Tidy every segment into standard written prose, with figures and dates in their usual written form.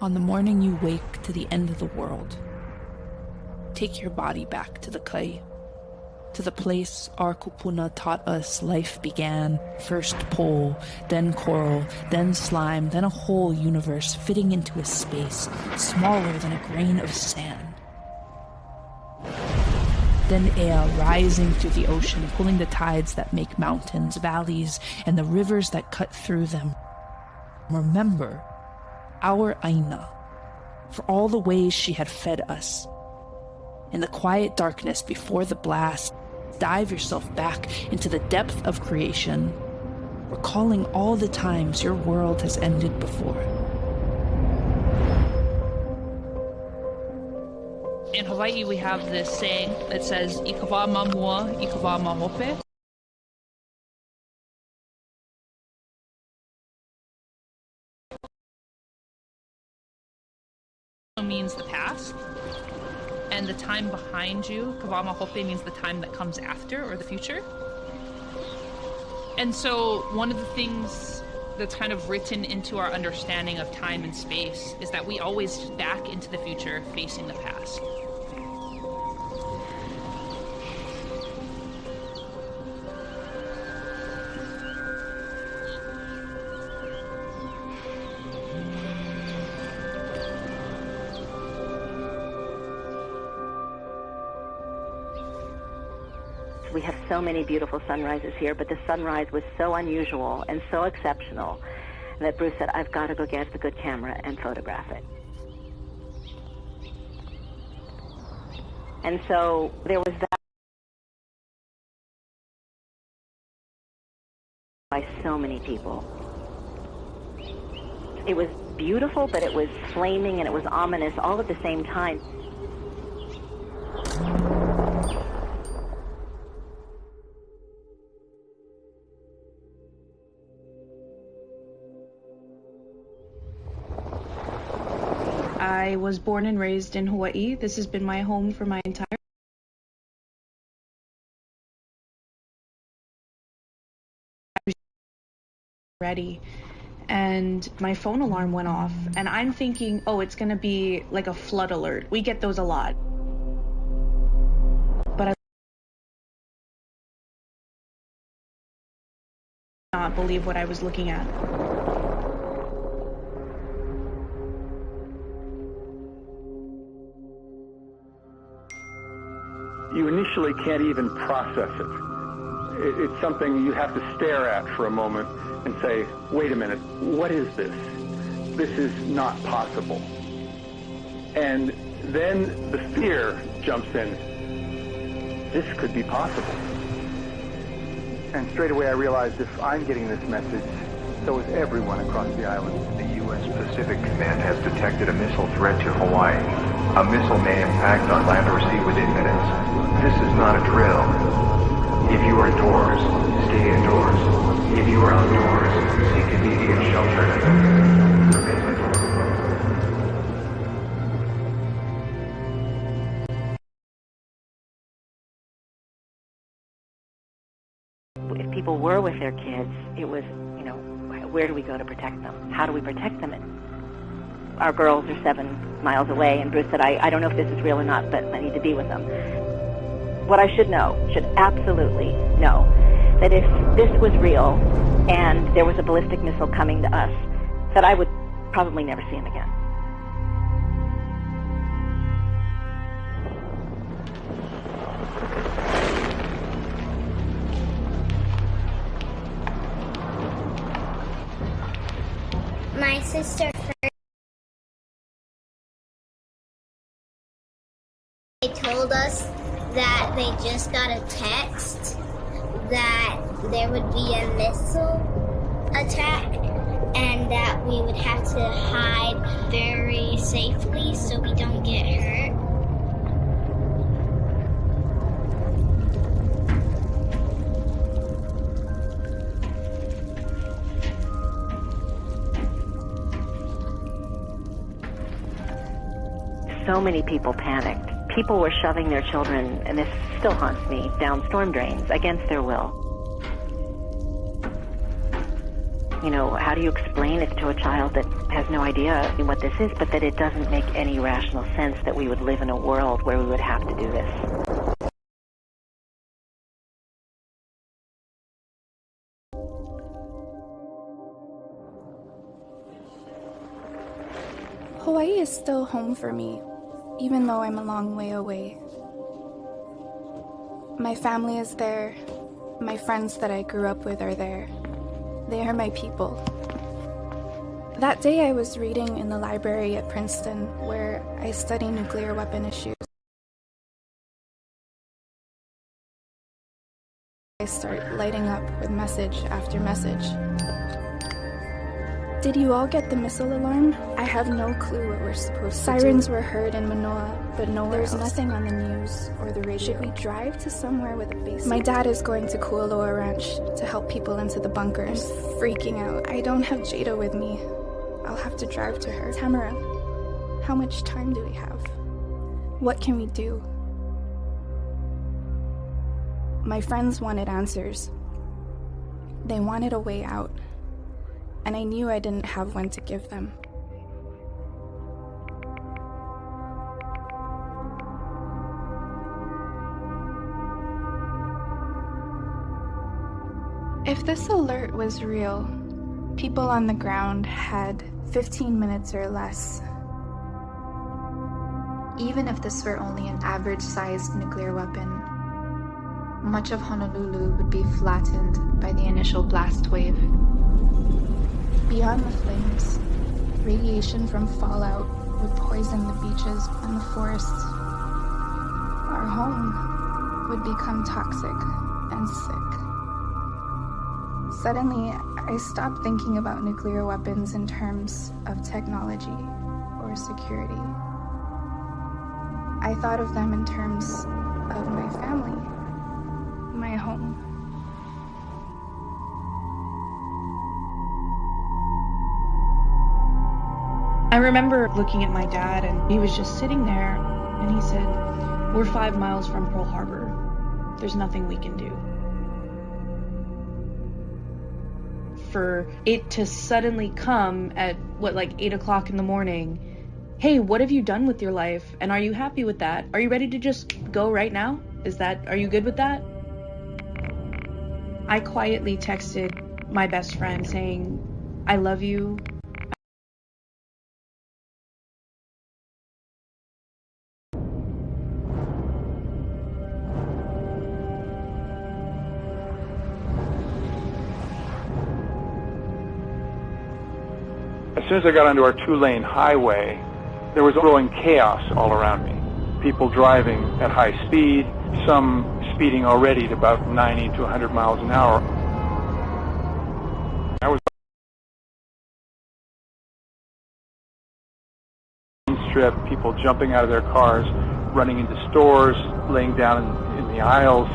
On the morning you wake to the end of the world, take your body back to the clay, to the place our kupuna taught us life began. First pole, then coral, then slime, then a whole universe fitting into a space smaller than a grain of sand. Then Ea rising through the ocean, pulling the tides that make mountains, valleys, and the rivers that cut through them. Remember our Aina, for all the ways she had fed us. In the quiet darkness before the blast, dive yourself back into the depth of creation, recalling all the times your world has ended before. In Hawaii, we have this saying that says, "Ikawa mamua, ikawa mahope." Means the past, and the time behind you, Kawama Hope, means the time that comes after, or the future. And so one of the things that's kind of written into our understanding of time and space is that we always back into the future facing the past. We have so many beautiful sunrises here, but the sunrise was so unusual and so exceptional that Bruce said, I've got to go get the good camera and photograph it. And so there was that by so many people. It was beautiful, but it was flaming and it was ominous all at the same time. I was born and raised in Hawaii. This has been my home for my entire ready, and my phone alarm went off, and I'm thinking, oh, it's gonna be like a flood alert. We get those a lot. But I did not believe what I was looking at. You initially can't even process it. It's something you have to stare at for a moment and say, wait a minute, what is this? This is not possible. And then the fear jumps in. This could be possible. And straight away I realized if I'm getting this message, so is everyone across the island. The U.S. Pacific Command has detected a missile threat to Hawaii. A missile may impact on land or sea within minutes. This is not a drill. If you are indoors, stay indoors. If you are outdoors, seek immediate shelter. If people were with their kids, it was, where do we go to protect them? How do we protect them? Our girls are 7 miles away, and Bruce said, I don't know if this is real or not, but I need to be with them. What I should absolutely know, that if this was real and there was a ballistic missile coming to us, that I would probably never see him again. My sister they told us that they just got a text that there would be a missile attack and that we would have to hide very safely so we don't get hurt. So many people panicked. People were shoving their children, and this still haunts me, down storm drains against their will. You know, how do you explain it to a child that has no idea what this is, but that it doesn't make any rational sense that we would live in a world where we would have to do this? Hawaii is still home for me, even though I'm a long way away. My family is there. My friends that I grew up with are there. They are my people. That day I was reading in the library at Princeton, where I study nuclear weapon issues. I start lighting up with message after message. Did you all get the missile alarm? I have no clue what we're supposed to do. Sirens were heard in Manoa, but nowhere else. There's nothing on the news or the radio. Should we drive to somewhere with a base? My dad is going to Kualoa Ranch to help people into the bunkers. I'm freaking out. I don't have Jada with me. I'll have to drive to her. Tamara, how much time do we have? What can we do? My friends wanted answers. They wanted a way out. And I knew I didn't have one to give them. If this alert was real, people on the ground had 15 minutes or less. Even if this were only an average-sized nuclear weapon, much of Honolulu would be flattened by the initial blast wave. Beyond the flames, radiation from fallout would poison the beaches and the forests. Our home would become toxic and sick. Suddenly, I stopped thinking about nuclear weapons in terms of technology or security. I thought of them in terms of my family, my home. I remember looking at my dad, and he was just sitting there, and he said, "We're 5 miles from Pearl Harbor. There's nothing we can do." For it to suddenly come at, 8 o'clock in the morning, "Hey, what have you done with your life? And are you happy with that? Are you ready to just go right now? Are you good with that?" I quietly texted my best friend saying, "I love you." As soon as I got onto our 2-lane highway, there was growing chaos all around me. People driving at high speed, some speeding already at about 90 to 100 miles an hour. I was on the strip, people jumping out of their cars, running into stores, laying down in the aisles.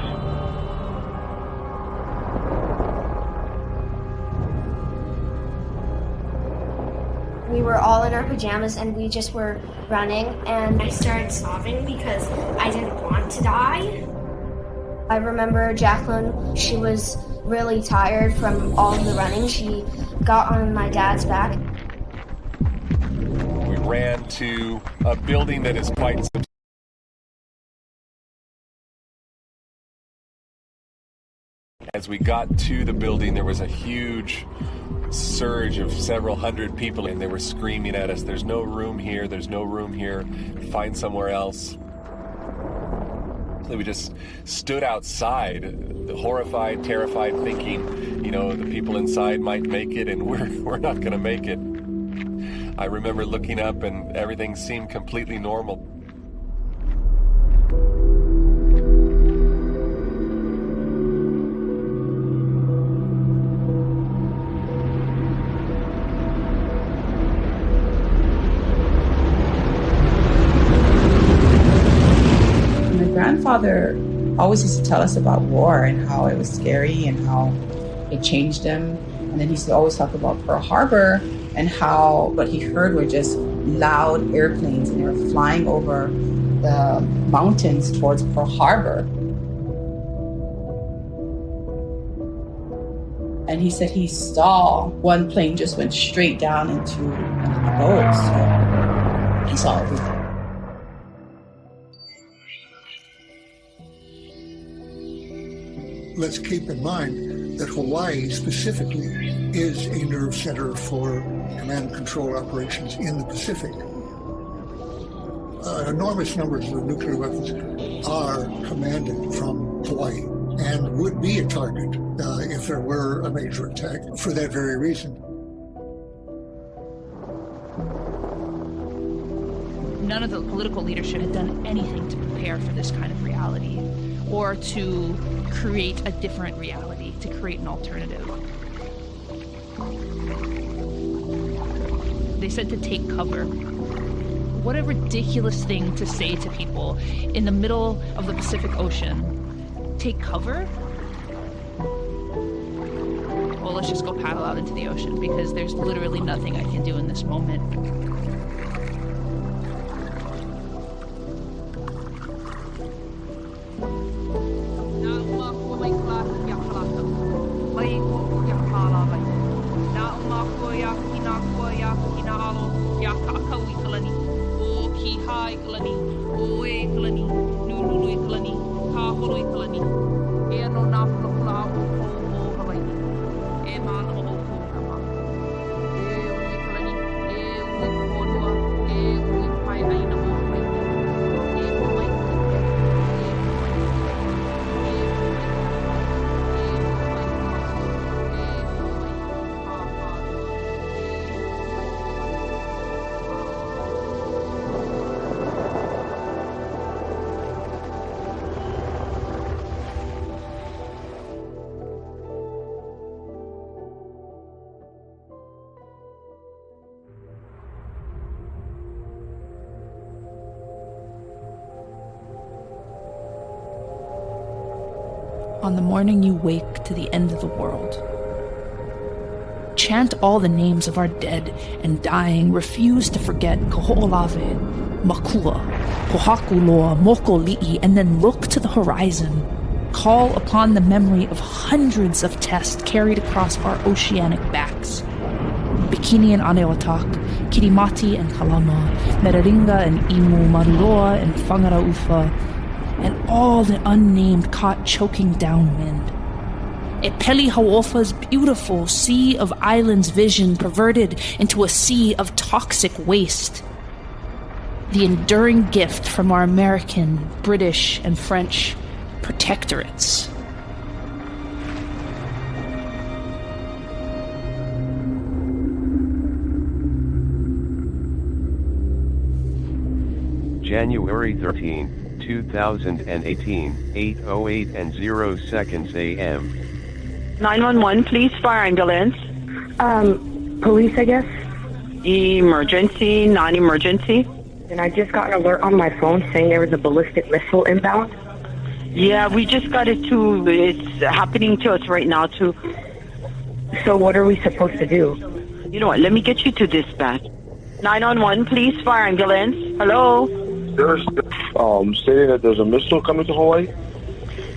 We were all in our pajamas and we just were running, and I started sobbing because I didn't want to die. I remember Jacqueline, she was really tired from all of the running. She got on my dad's back. We ran to a building that is quite substantial. As we got to the building, there was a huge surge of several hundred people, and they were screaming at us, "There's no room here, there's no room here, find somewhere else." We just stood outside, horrified, terrified, thinking, the people inside might make it and we're not going to make it. I remember looking up and everything seemed completely normal. Grandfather always used to tell us about war and how it was scary and how it changed him. And then he used to always talk about Pearl Harbor and how what he heard were just loud airplanes, and they were flying over the mountains towards Pearl Harbor. And he said he saw one plane just went straight down into the boat. So he saw everything. Let's keep in mind that Hawaii specifically is a nerve center for command and control operations in the Pacific. Enormous numbers of nuclear weapons are commanded from Hawaii and would be a target if there were a major attack for that very reason. None of the political leadership had done anything to prepare for this kind of reality or to create a different reality, to create an alternative. They said to take cover. What a ridiculous thing to say to people in the middle of the Pacific Ocean. Take cover? Well, let's just go paddle out into the ocean because there's literally nothing I can do in this moment. On the morning you wake to the end of the world, chant all the names of our dead and dying. Refuse to forget Kaho'olawe, Makua, Pohakuloa, Mokoli'i, and then look to the horizon. Call upon the memory of hundreds of tests carried across our oceanic backs. Bikini and Aneotak, Kirimati and Kalama, Meraringa and Imu, Maruloa and Whangaraufa, and all the unnamed caught choking downwind. Epeli Hau'ofa's beautiful sea of islands vision perverted into a sea of toxic waste. The enduring gift from our American, British, and French protectorates. January 13, 2018, 8:08 and 0 seconds a.m. 911, please, fire ambulance. Police, I guess. Emergency, non-emergency. And I just got an alert on my phone saying there was a ballistic missile inbound. Yeah, we just got it too. It's happening to us right now too. So what are we supposed to do? You know what, let me get you to dispatch. 911, please, fire ambulance. Hello? There's stating that there's a missile coming to Hawaii?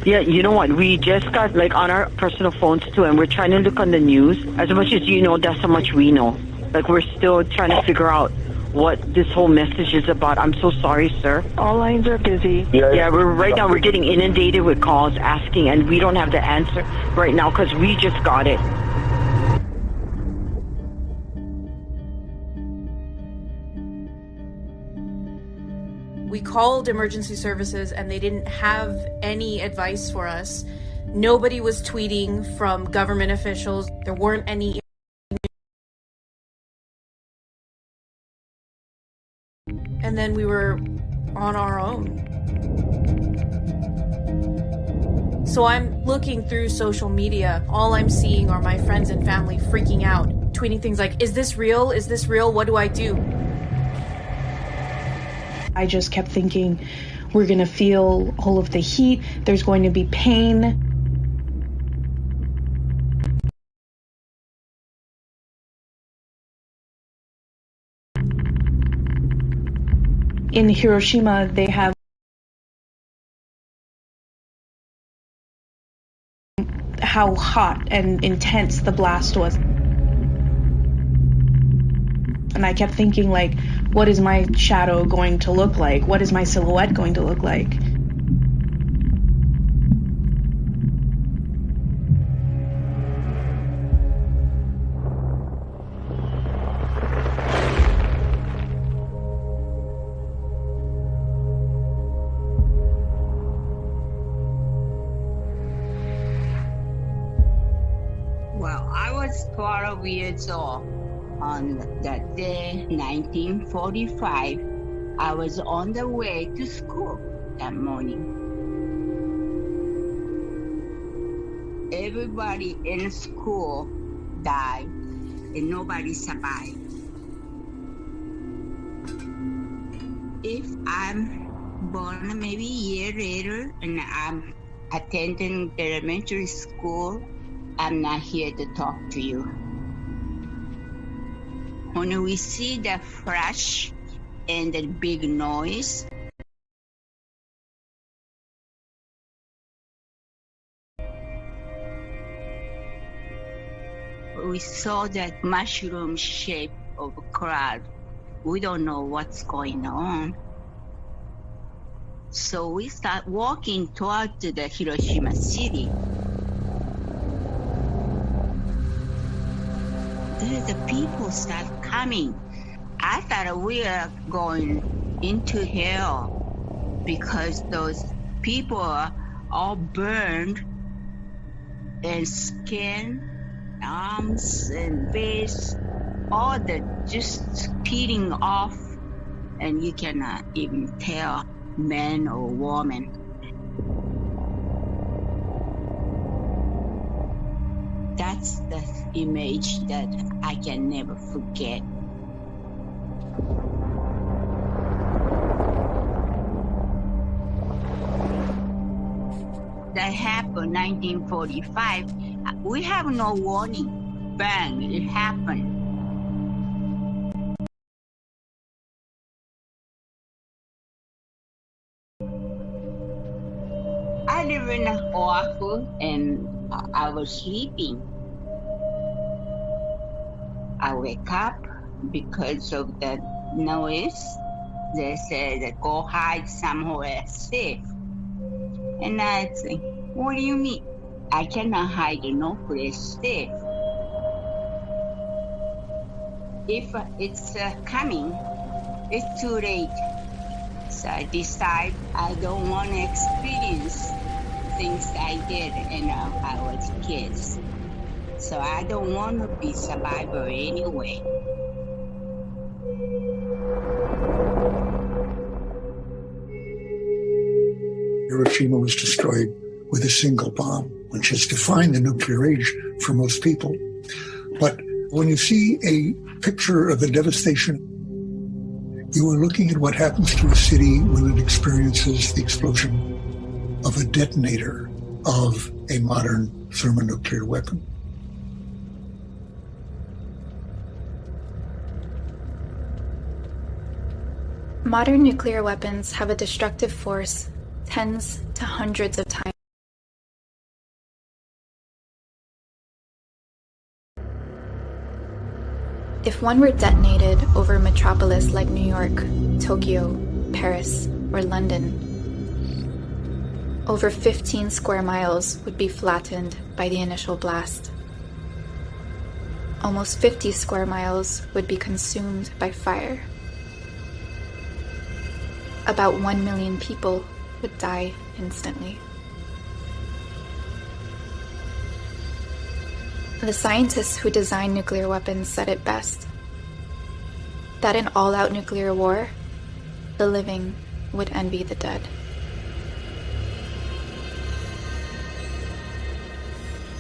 Yeah, you know what, we just got like on our personal phones too, and we're trying to look on the news. As much as you know, that's how much we know. Like, we're still trying to figure out what this whole message is about. I'm so sorry, sir. All lines are busy. Yeah, right now we're getting inundated with calls asking, and we don't have the answer right now because we just got it. We called emergency services and they didn't have any advice for us. Nobody was tweeting from government officials. There weren't any. And then we were on our own. So I'm looking through social media. All I'm seeing are my friends and family freaking out, tweeting things like, is this real? Is this real? What do I do? I just kept thinking, we're going to feel all of the heat. There's going to be pain. In Hiroshima, they have how hot and intense the blast was. And I kept thinking, like, what is my shadow going to look like? What is my silhouette going to look like? Well, I was 12 years old. On that day, 1945, I was on the way to school that morning. Everybody in school died and nobody survived. If I'm born maybe a year later and I'm attending the elementary school, I'm not here to talk to you. When we see the flash and the big noise, we saw that mushroom shape of a cloud. We don't know what's going on. So we start walking toward the Hiroshima city. The people start coming. I thought we were going into hell because those people are all burned and skin, arms and face, all the just peeling off, and you cannot even tell man or woman. That's the image that I can never forget. That happened 1945. We have no warning. Bang, it happened. I live in Oahu and I was sleeping. I wake up because of the noise. They said, go hide somewhere safe. And I say, what do you mean? I cannot hide in no place safe. If it's coming, it's too late. So I decide I don't want to experience things I did when I was kids. So I don't want to be survivor anyway. Hiroshima was destroyed with a single bomb, which has defined the nuclear age for most people. But when you see a picture of the devastation, you are looking at what happens to a city when it experiences the explosion of a detonator of a modern thermonuclear weapon. Modern nuclear weapons have a destructive force tens to hundreds of times. If one were detonated over a metropolis like New York, Tokyo, Paris, or London, over 15 square miles would be flattened by the initial blast. Almost 50 square miles would be consumed by fire. About 1 million people would die instantly. The scientists who designed nuclear weapons said it best, that in all-out nuclear war, the living would envy the dead.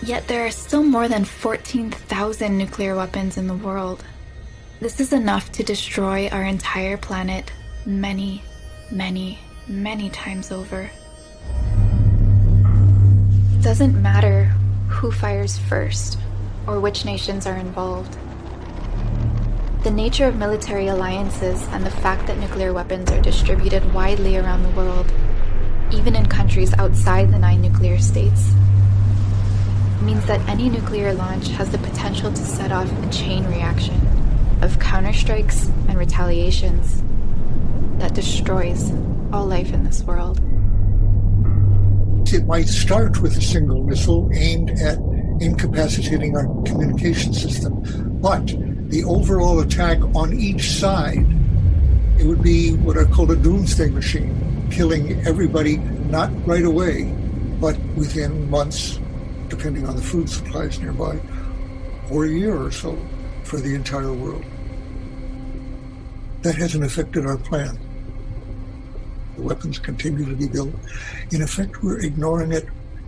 Yet there are still more than 14,000 nuclear weapons in the world. This is enough to destroy our entire planet many, many, many times over. It doesn't matter who fires first or which nations are involved. The nature of military alliances and the fact that nuclear weapons are distributed widely around the world, even in countries outside the 9 nuclear states, that any nuclear launch has the potential to set off a chain reaction of counterstrikes and retaliations that destroys all life in this world. It might start with a single missile aimed at incapacitating our communication system, but the overall attack on each side, it would be what I call a doomsday machine, killing everybody not right away, but within months, depending on the food supplies nearby, or a year or so for the entire world. That hasn't affected our plan. The weapons continue to be built. In effect, we're ignoring it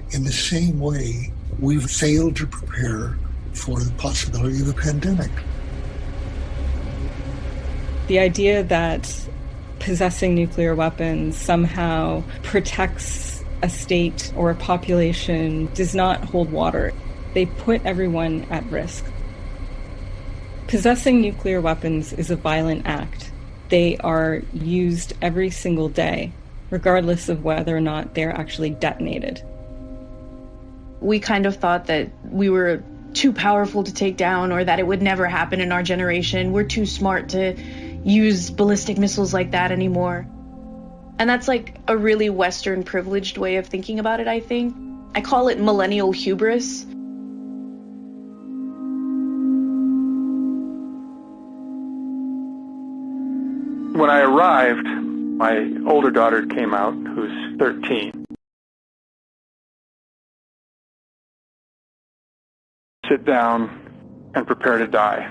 in the same way we've failed to prepare for the possibility of a pandemic. The idea that possessing nuclear weapons somehow protects a state or a population does not hold water. They put everyone at risk. Possessing nuclear weapons is a violent act. They are used every single day, regardless of whether or not they're actually detonated. We kind of thought that we were too powerful to take down, or that it would never happen in our generation. We're too smart to use ballistic missiles like that anymore. And that's like a really Western privileged way of thinking about it, I think. I call it millennial hubris. When I arrived, my older daughter came out, who's 13. Sit down and prepare to die.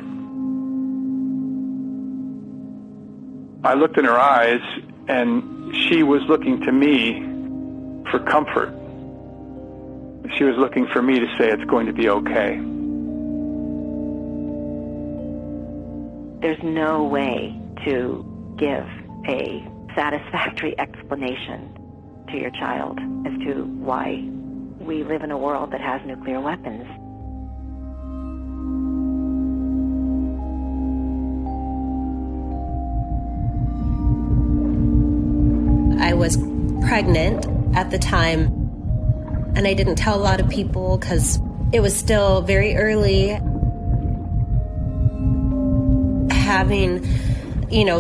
I looked in her eyes, and she was looking to me for comfort. She was looking for me to say it's going to be okay. There's no way to give a satisfactory explanation to your child as to why we live in a world that has nuclear weapons. I was pregnant at the time, and I didn't tell a lot of people because it was still very early. Having,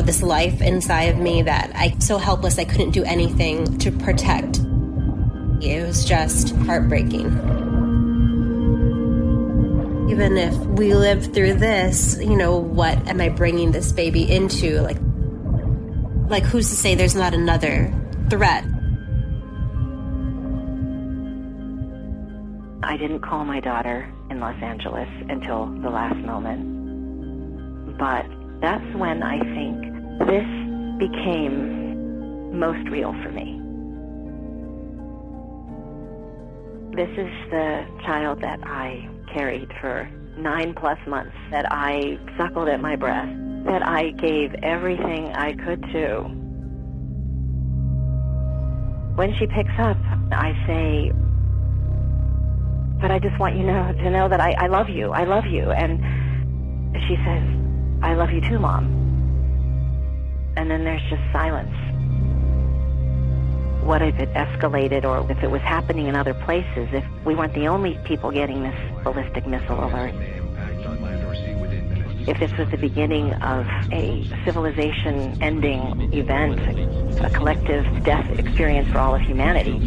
this life inside of me that I so helpless I couldn't do anything to protect. It was just heartbreaking. Even if we live through this, what am I bringing this baby into? Like who's to say there's not another threat? I didn't call my daughter in Los Angeles until the last moment. But that's when I think this became most real for me. This is the child that I carried for 9+ months, that I suckled at my breast, that I gave everything I could to. When she picks up, I say, but I just want you to know that I love you. I love you. And she says, I love you too, Mom. And then there's just silence. What if it escalated, or if it was happening in other places, if we weren't the only people getting this ballistic missile alert? If this was the beginning of a civilization-ending event, a collective death experience for all of humanity.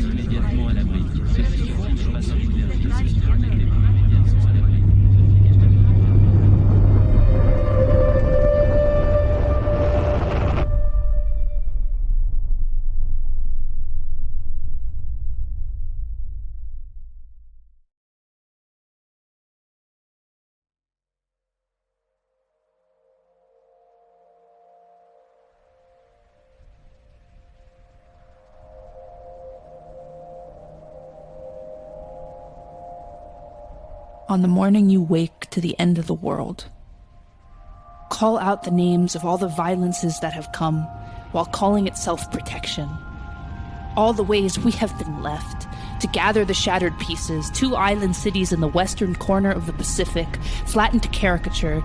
On the morning you wake to the end of the world, call out the names of all the violences that have come while calling it self-protection. All the ways we have been left to gather the shattered pieces, 2 island cities in the western corner of the Pacific, flattened to caricature,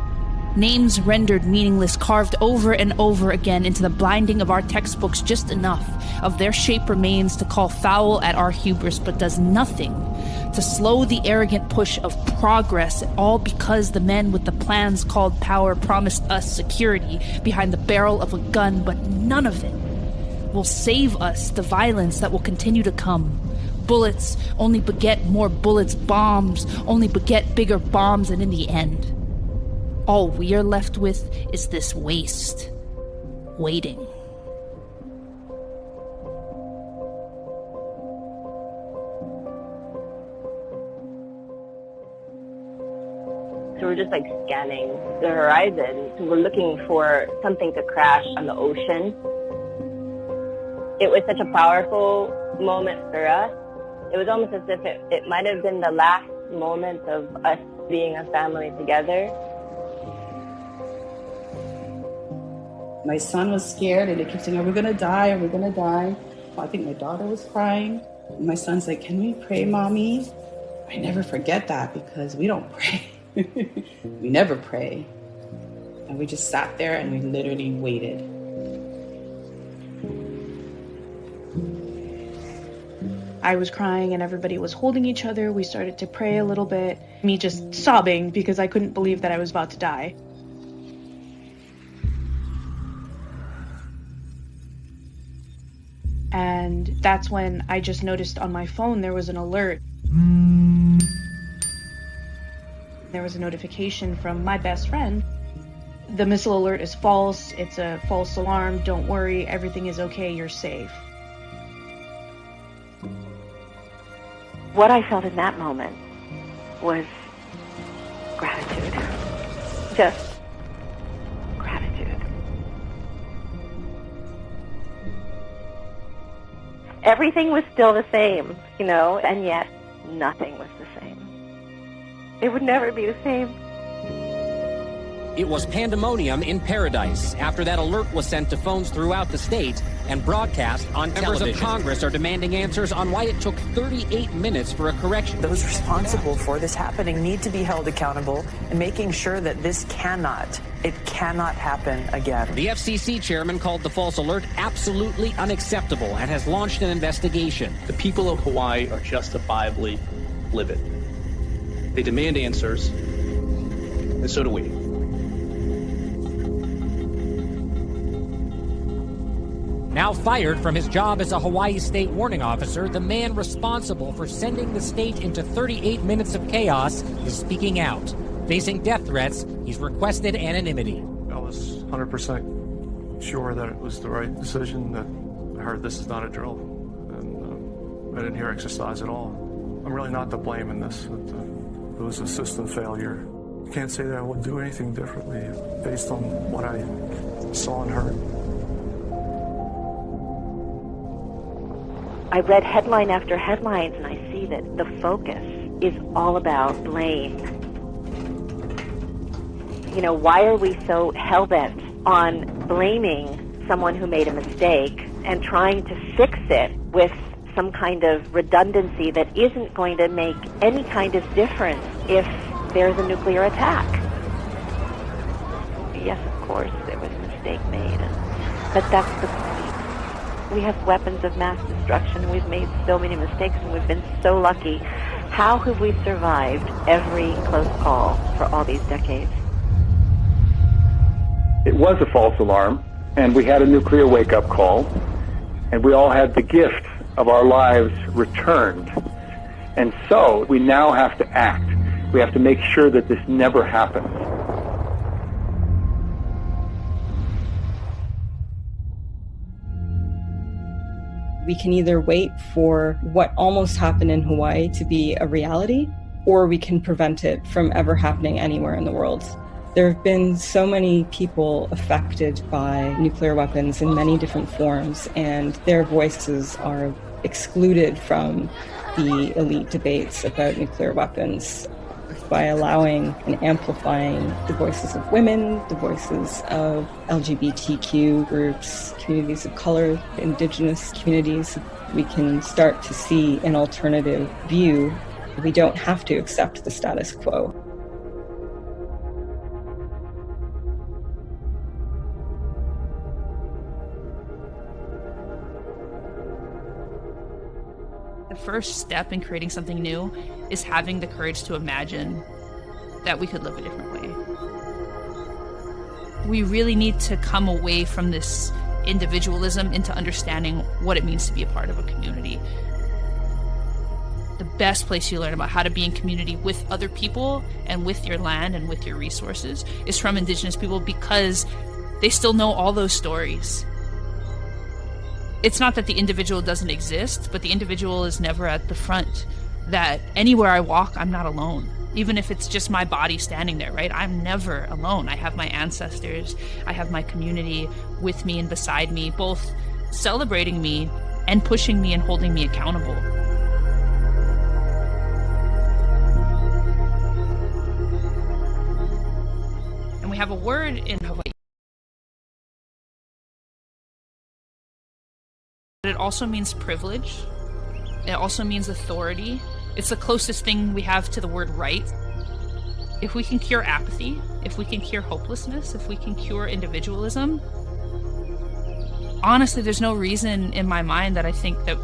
names rendered meaningless, carved over and over again into the blinding of our textbooks. Just enough of their shape remains to call foul at our hubris, but does nothing to slow the arrogant push of progress, all because the men with the plans called power promised us security behind the barrel of a gun, but none of it will save us the violence that will continue to come. Bullets only beget more bullets, bombs only beget bigger bombs, and in the end, all we are left with is this waste, waiting. So we're just like scanning the horizon. So we're looking for something to crash on the ocean. It was such a powerful moment for us. It was almost as if it might have been the last moment of us being a family together. My son was scared and they kept saying, "Are we going to die? Are we going to die?" I think my daughter was crying. And my son's like, "Can we pray, Mommy?" I never forget that because we don't pray. We never pray. And we just sat there and we literally waited. I was crying and everybody was holding each other. We started to pray a little bit. Me just sobbing because I couldn't believe that I was about to die. And that's when I just noticed on my phone there was an alert. There was a notification from my best friend. The missile alert is false. It's a false alarm. Don't worry. Everything is okay. You're safe. What I felt in that moment was gratitude. Just gratitude. Everything was still the same, and yet nothing was the same. It would never be the same. It was pandemonium in paradise after that alert was sent to phones throughout the state and broadcast on television. Members of Congress are demanding answers on why it took 38 minutes for a correction. Those responsible for this happening need to be held accountable and making sure that this cannot happen again. The FCC chairman called the false alert absolutely unacceptable and has launched an investigation. The people of Hawaii are justifiably livid. They demand answers, and so do we. Now fired from his job as a Hawaii State Warning Officer, the man responsible for sending the state into 38 minutes of chaos is speaking out. Facing death threats, he's requested anonymity. I was 100% sure that it was the right decision. That I heard this is not a drill, and I didn't hear exercise at all. I'm really not to blame in this. It was a system failure. I can't say that I would do anything differently based on what I saw and heard. I read headline after headlines, and I see that the focus is all about blame. Why are we so hell-bent on blaming someone who made a mistake and trying to fix it with some kind of redundancy that isn't going to make any kind of difference if there's a nuclear attack? Yes, of course, there was a mistake made, but that's the point. We have weapons of mass destruction. We've made so many mistakes, and we've been so lucky. How have we survived every close call for all these decades? It was a false alarm, and we had a nuclear wake-up call, and we all had the gift of our lives returned. And so we now have to act. We have to make sure that this never happens. We can either wait for what almost happened in Hawaii to be a reality, or we can prevent it from ever happening anywhere in the world. There have been so many people affected by nuclear weapons in many different forms, and their voices are excluded from the elite debates about nuclear weapons by allowing and amplifying the voices of women, the voices of LGBTQ groups, communities of color, indigenous communities. We can start to see an alternative view. We don't have to accept the status quo. The first step in creating something new is having the courage to imagine that we could live a different way. We really need to come away from this individualism into understanding what it means to be a part of a community. The best place you learn about how to be in community with other people and with your land and with your resources is from Indigenous people, because they still know all those stories. It's not that the individual doesn't exist, but the individual is never at the front. That anywhere I walk, I'm not alone. Even if it's just my body standing there, right? I'm never alone. I have my ancestors, I have my community with me and beside me, both celebrating me and pushing me and holding me accountable. And we have a word in Hawaii. It also means privilege. It also means authority. It's the closest thing we have to the word right. If we can cure apathy, if we can cure hopelessness, if we can cure individualism, honestly, there's no reason in my mind that I think that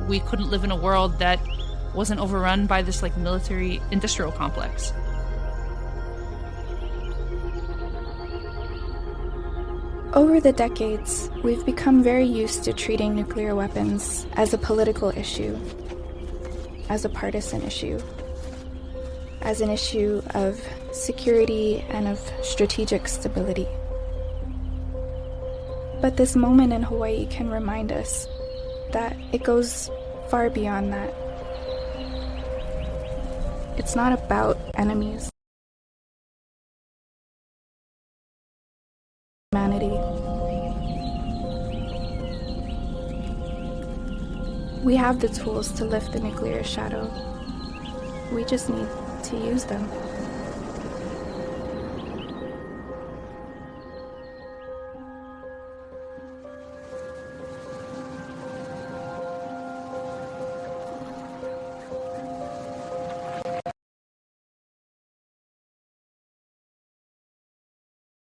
we couldn't live in a world that wasn't overrun by this like military industrial complex. Over the decades, we've become very used to treating nuclear weapons as a political issue, as a partisan issue, as an issue of security and of strategic stability. But this moment in Hawaii can remind us that it goes far beyond that. It's not about enemies. Humanity. We have the tools to lift the nuclear shadow. We just need to use them.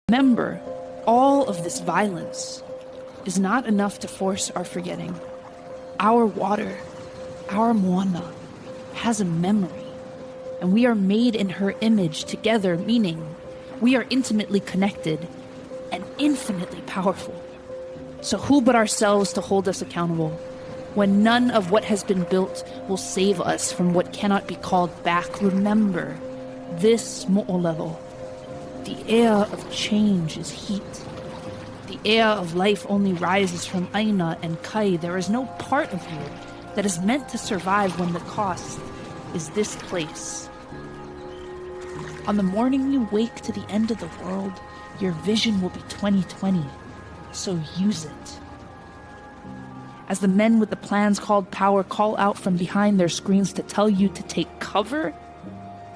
Remember, all of this violence is not enough to force our forgetting. Our water, our moana, has a memory, and we are made in her image together, meaning we are intimately connected and infinitely powerful. So who but ourselves to hold us accountable, when none of what has been built will save us from what cannot be called back? Remember, this mo'olelo, the air of change is heat. The air of life only rises from aina and kai. There is no part of you that is meant to survive when the cost is this place. On the morning you wake to the end of the world, your vision will be 2020, so use it. As the men with the plans called power call out from behind their screens to tell you to take cover,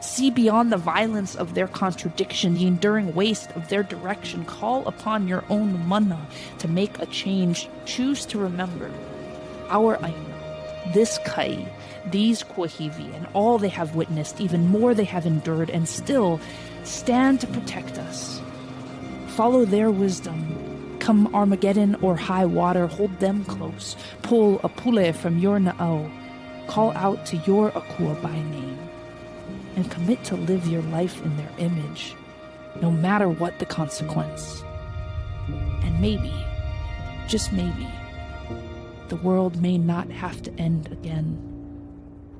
see beyond the violence of their contradiction, the enduring waste of their direction. Call upon your own mana to make a change. Choose to remember our aina, this kai, these kuahivi, and all they have witnessed, even more they have endured, and still stand to protect us. Follow their wisdom. Come Armageddon or high water, hold them close. Pull a pule from your na'au. Call out to your akua by name. And commit to live your life in their image, no matter what the consequence. And maybe, just maybe, the world may not have to end again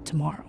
tomorrow.